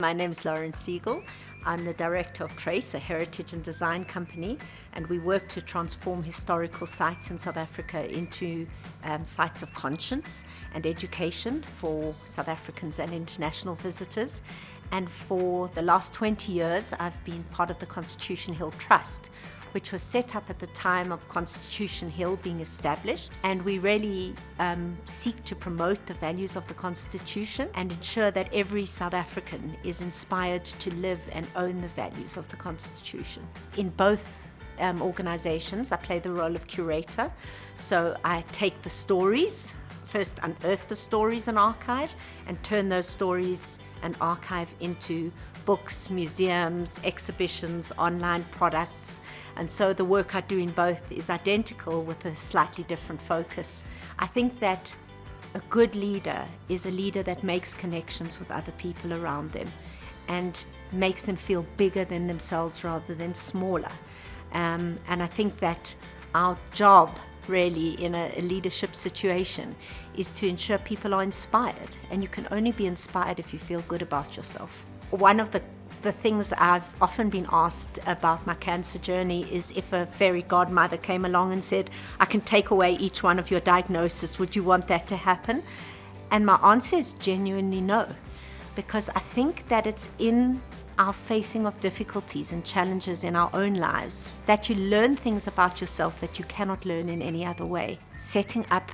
My name is Segal. I'm the director of Trace, a heritage and design company, and we work to transform historical sites in South Africa into sites of conscience and education for South Africans and international visitors. And for the last 20 years, I've been part of the Constitution Hill Trust, which was set up at the time of Constitution Hill being established. And we really seek to promote the values of the Constitution and ensure that every South African is inspired to live and own the values of the Constitution. In both organizations, I play the role of curator. So I take the stories, first unearth the stories and archive, and turn those stories and archive into books, museums, exhibitions, online products. And so the work I do in both is identical with a slightly different focus. I think that a good leader is a leader that makes connections with other people around them and makes them feel bigger than themselves rather than smaller. And I think that our job really in a leadership situation is to ensure people are inspired, and you can only be inspired if you feel good about yourself. One of the things I've often been asked about my cancer journey is if a fairy godmother came along and said, I can take away each one of your diagnoses, would you want that to happen? And my answer is genuinely no, because I think that it's in our facing of difficulties and challenges in our own lives that you learn things about yourself that you cannot learn in any other way. Setting up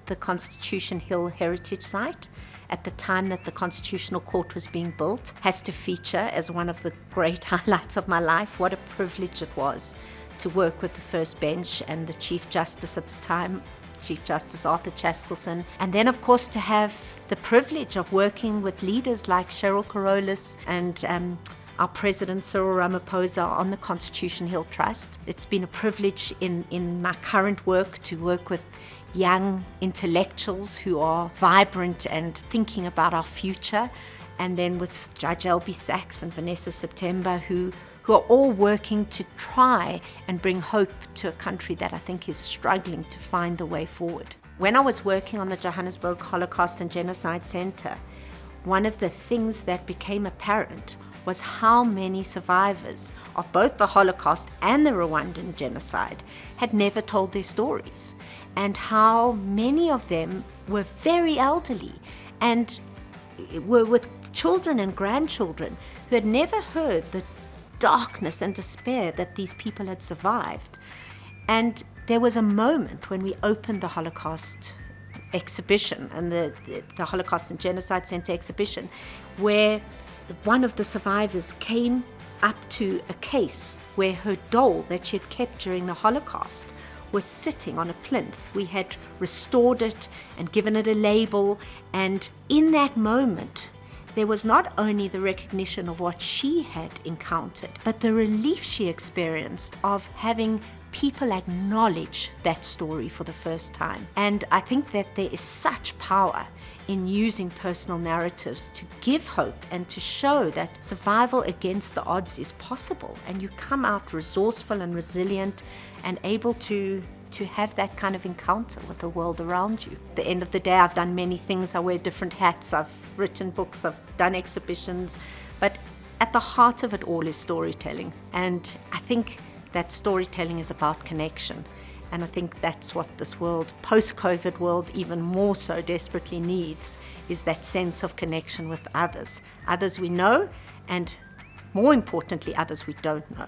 the Constitution Hill Heritage Site at the time that the Constitutional Court was being built has to feature as one of the great highlights of my life. What a privilege it was to work with the first bench and the Chief Justice at the time, Chief Justice Arthur Chaskelson, and then of course to have the privilege of working with leaders like Cheryl Carolus and our President Cyril Ramaphosa on the Constitution Hill Trust. It's been a privilege in my current work to work with young intellectuals who are vibrant and thinking about our future, and then with Judge Albie Sachs and Vanessa September who are all working to try and bring hope to a country that I think is struggling to find the way forward. When I was working on the Johannesburg Holocaust and Genocide Center, one of the things that became apparent was how many survivors of both the Holocaust and the Rwandan genocide had never told their stories, and how many of them were very elderly and were with children and grandchildren who had never heard the darkness and despair that these people had survived. And there was a moment when we opened the Holocaust exhibition and the Holocaust and Genocide Center exhibition, where one of the survivors came up to a case where her doll that she had kept during the Holocaust was sitting on a plinth. We had restored it and given it a label, and in that moment there was not only the recognition of what she had encountered, but the relief she experienced of having people acknowledge that story for the first time. And I think that there is such power in using personal narratives to give hope and to show that survival against the odds is possible, and you come out resourceful and resilient and able to have that kind of encounter with the world around you. At the end of the day, I've done many things. I wear different hats. I've written books. I've done exhibitions. But at the heart of it all is storytelling. And I think that storytelling is about connection. And I think that's what this world, post-COVID world, even more so desperately needs, is that sense of connection with others. Others we know, and more importantly, others we don't know.